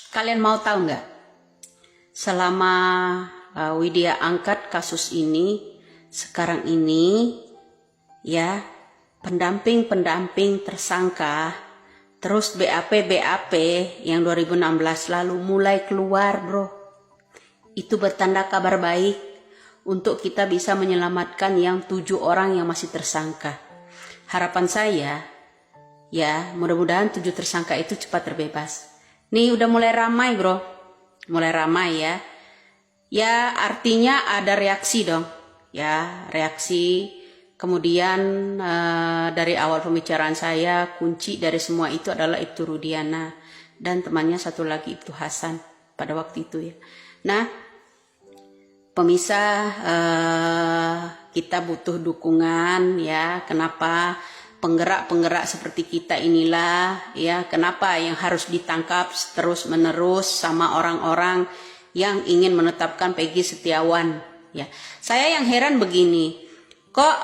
Kalian mau tahu nggak? Selama Widya angkat kasus ini, sekarang ini, ya, pendamping tersangka, terus BAP yang 2016 lalu mulai keluar, bro. Itu bertanda kabar baik untuk kita bisa menyelamatkan yang 7 orang yang masih tersangka. Harapan saya, ya, mudah-mudahan 7 tersangka itu cepat terbebas. Nih udah mulai ramai, bro. Mulai ramai ya. Ya, artinya ada reaksi dong. Ya, reaksi. Kemudian dari awal pembicaraan saya, kunci dari semua itu adalah Ibtu Rudiana dan temannya satu lagi Ibtu Hasan pada waktu itu ya. Nah, pemirsa, kita butuh dukungan ya. Kenapa? Penggerak-penggerak seperti kita inilah ya, kenapa yang harus ditangkap terus menerus sama orang-orang yang ingin menetapkan Peggy Setiawan ya. Saya yang heran begini, kok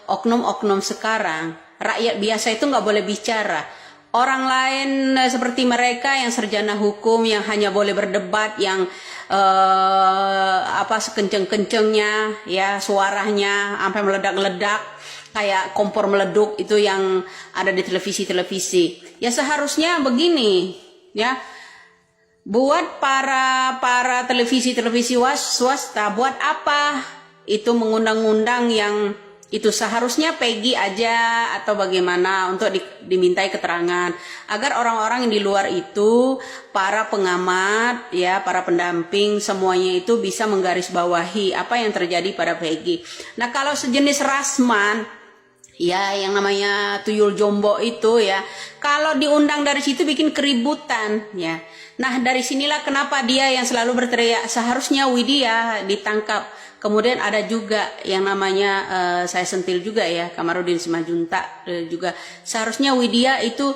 oknum-oknum sekarang, rakyat biasa itu nggak boleh bicara. Orang lain seperti mereka yang sarjana hukum yang hanya boleh berdebat, yang sekenceng-kencengnya ya, suaranya sampai meledak-ledak kayak kompor meleduk itu yang ada di televisi-televisi. Ya seharusnya begini ya. Buat para televisi-televisi swasta, buat apa itu mengundang-undang yang itu? Seharusnya Peggy aja atau bagaimana untuk dimintai keterangan agar orang-orang yang di luar itu, para pengamat ya, para pendamping semuanya itu bisa menggarisbawahi apa yang terjadi pada Peggy. Nah, kalau sejenis Rasman ya, yang namanya tuyul jombo itu ya, kalau diundang dari situ bikin keributan ya. Nah, dari sinilah kenapa dia yang selalu berteriak seharusnya Widya ditangkap. Kemudian ada juga yang namanya saya sentil juga ya, Kamarudin Simajuntak juga seharusnya Widya itu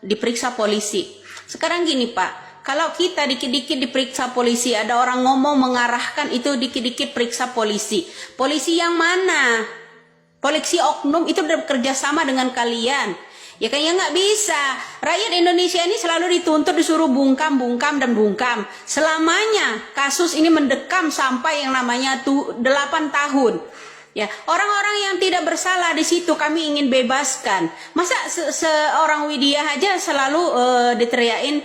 diperiksa polisi. Sekarang gini Pak, kalau kita dikit-dikit diperiksa polisi, ada orang ngomong mengarahkan itu dikit-dikit periksa polisi. Polisi yang mana? Polisi oknum itu bekerja sama dengan kalian. Ya kayaknya nggak bisa. Rakyat Indonesia ini selalu dituntut disuruh bungkam dan bungkam. Selamanya kasus ini mendekam sampai yang namanya 8 tahun. Ya, orang-orang yang tidak bersalah di situ kami ingin bebaskan. Masa seorang Widya aja selalu diteriakin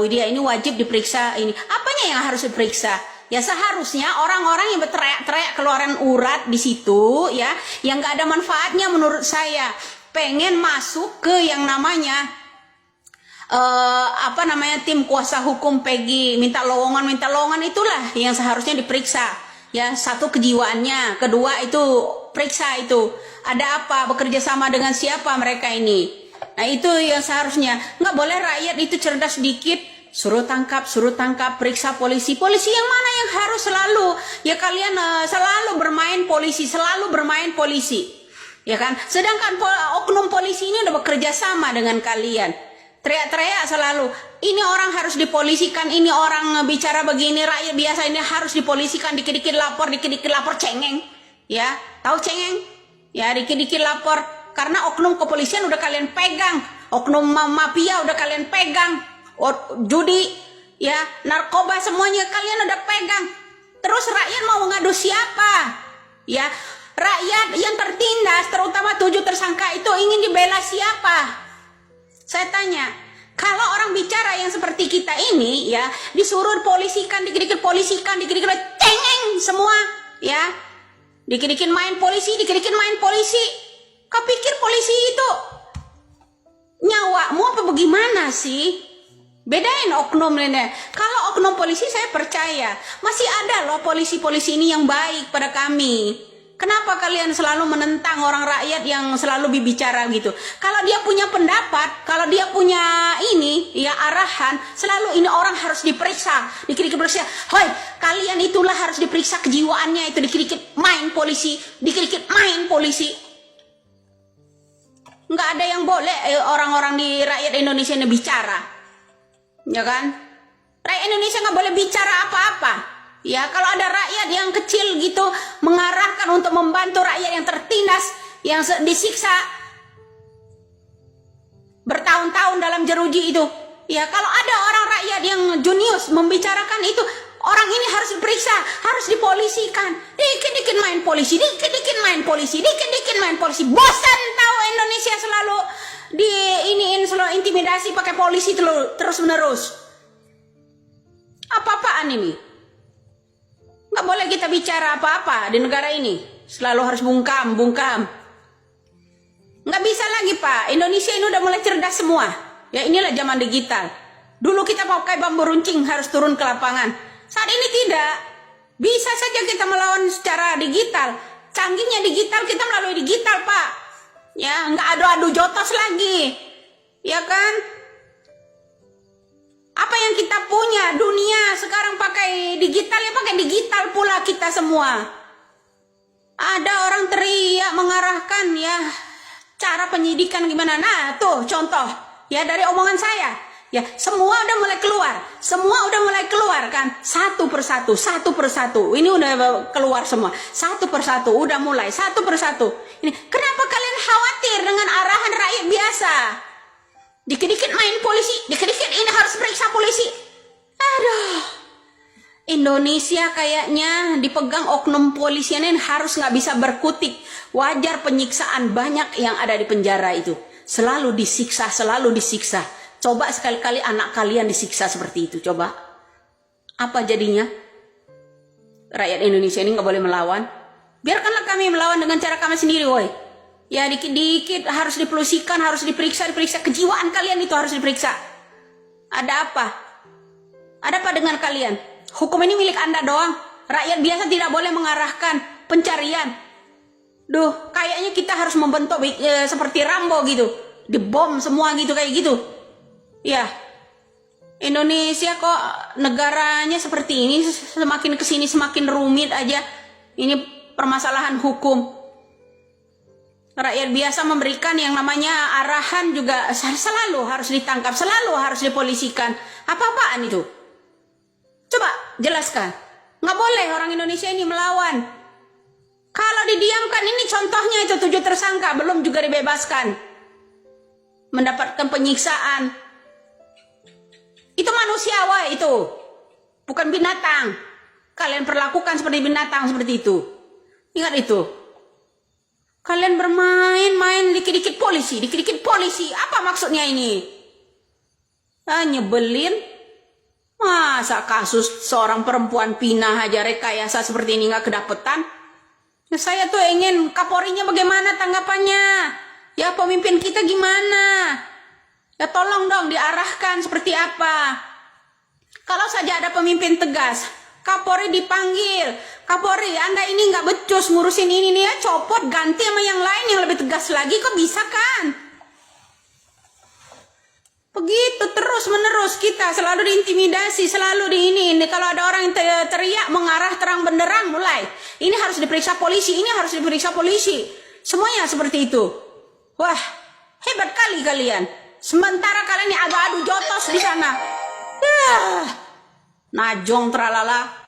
Widya ini wajib diperiksa ini. Apanya yang harus diperiksa? Ya seharusnya orang-orang yang berteriak-teriak keluaran urat di situ ya, yang nggak ada manfaatnya menurut saya, pengen masuk ke yang namanya tim kuasa hukum Peggy, minta lowongan itulah yang seharusnya diperiksa ya. Satu, kejiwaannya, kedua itu periksa itu ada apa, bekerja sama dengan siapa mereka ini. Nah itu yang seharusnya. Nggak boleh rakyat itu cerdas sedikit suruh tangkap, periksa polisi yang mana yang harus selalu ya kalian selalu bermain polisi ya kan. Sedangkan oknum polisi ini udah bekerja sama dengan kalian, teriak-teriak selalu ini orang harus dipolisikan, ini orang bicara begini, rakyat biasa ini harus dipolisikan, dikit-dikit lapor cengeng ya, tahu cengeng ya, dikit-dikit lapor karena oknum kepolisian udah kalian pegang, oknum mafia udah kalian pegang, judi ya, narkoba semuanya kalian udah pegang. Terus rakyat mau ngadu siapa ya? Rakyat yang tertindas, terutama 7 tersangka itu ingin dibela siapa? Saya tanya. Kalau orang bicara yang seperti kita ini ya, disuruh polisikan, dikit-dikit cengeng semua ya, dikit-dikit main polisi. Kau pikir polisi itu nyawamu apa bagaimana sih? Bedain oknum ini. Kalau oknum polisi saya percaya masih ada loh polisi-polisi ini yang baik pada kami. Kenapa kalian selalu menentang orang rakyat yang selalu berbicara gitu? Kalau dia punya pendapat, kalau dia punya ini ya arahan, selalu ini orang harus diperiksa, dikit-dikit periksa. Hoi, kalian itulah harus diperiksa kejiwaannya itu, dikit-dikit main polisi. Nggak ada yang boleh orang-orang di rakyat Indonesia ini bicara. Ya kan? Rakyat Indonesia nggak boleh bicara apa-apa. Ya, kalau ada rakyat yang kecil gitu mengarahkan untuk membantu rakyat yang tertindas, yang disiksa bertahun-tahun dalam dalam jeruji itu. Ya, kalau ada orang rakyat yang jenius membicarakan itu, orang ini harus diperiksa, harus dipolisikan. Dikit-dikit main polisi, dikit-dikit main polisi, dikit-dikit main polisi. Bosan tahu Indonesia selalu selalu intimidasi pakai polisi terus menerus. Apa-apaan ini? Nggak boleh kita bicara apa-apa di negara ini. Selalu harus bungkam. Nggak bisa lagi, Pak. Indonesia ini udah mulai cerdas semua. Ya, inilah zaman digital. Dulu kita pakai bambu runcing harus turun ke lapangan. Saat ini tidak. Bisa saja kita melawan secara digital. Canggihnya digital, kita melalui digital, Pak. Ya, nggak adu-adu jotos lagi. Ya kan? Apa yang kita punya, dunia sekarang pakai digital, ya pakai digital pula kita semua. Ada orang teriak mengarahkan ya cara penyidikan gimana. Nah, tuh contoh ya dari omongan saya. Ya, semua udah mulai keluar kan, satu persatu. Ini udah keluar semua, satu persatu, udah mulai satu persatu. Ini kenapa kalian khawatir dengan arahan rakyat biasa? Dikit-dikit main polisi, dikit-dikit ini harus periksa polisi. Aduh, Indonesia kayaknya dipegang oknum polisian ini harus nggak bisa berkutik. Wajar penyiksaan banyak yang ada di penjara itu. Selalu disiksa. Coba sekali-kali anak kalian disiksa seperti itu, coba. Apa jadinya? Rakyat Indonesia ini nggak boleh melawan. Biarkanlah kami melawan dengan cara kami sendiri, woi. Ya dikit-dikit harus dipelusikan, harus diperiksa. Kejiwaan kalian itu harus diperiksa. Ada apa? Ada apa dengan kalian? Hukum ini milik Anda doang. Rakyat biasa tidak boleh mengarahkan pencarian. Duh, kayaknya kita harus membentuk seperti Rambo gitu. Dibom semua gitu, kayak gitu. Ya, Indonesia kok negaranya seperti ini, semakin kesini semakin rumit aja. Ini permasalahan hukum. Rakyat biasa memberikan yang namanya arahan juga selalu harus ditangkap, selalu harus dipolisikan. Apa-apaan itu? Coba jelaskan. Nggak boleh orang Indonesia ini melawan. Kalau didiamkan, ini contohnya itu 7 tersangka belum juga dibebaskan, mendapatkan penyiksaan. Itu manusia, itu bukan binatang. Kalian perlakukan seperti binatang seperti itu. Ingat itu. Kalian bermain-main dikit-dikit polisi. Apa maksudnya ini? Nyebelin. Masa kasus seorang perempuan pinah aja rekayasa seperti ini nggak kedapetan? Ya, saya tuh ingin Kapolrinya bagaimana tanggapannya? Ya, pemimpin kita gimana? Ya, tolong dong diarahkan seperti apa. Kalau saja ada pemimpin tegas, Kapolri dipanggil. Kapolri, Anda ini nggak becus ngurusin ini nih ya, copot, ganti sama yang lain yang lebih tegas lagi. Kok bisa kan? Begitu terus menerus kita selalu diintimidasi, selalu di ini. Kalau ada orang yang teriak mengarah terang benderang, mulai ini harus diperiksa polisi, ini harus diperiksa polisi. Semuanya seperti itu. Wah, hebat kali kalian. Sementara kalian ini adu-adu jotos di sana. Najong tralala.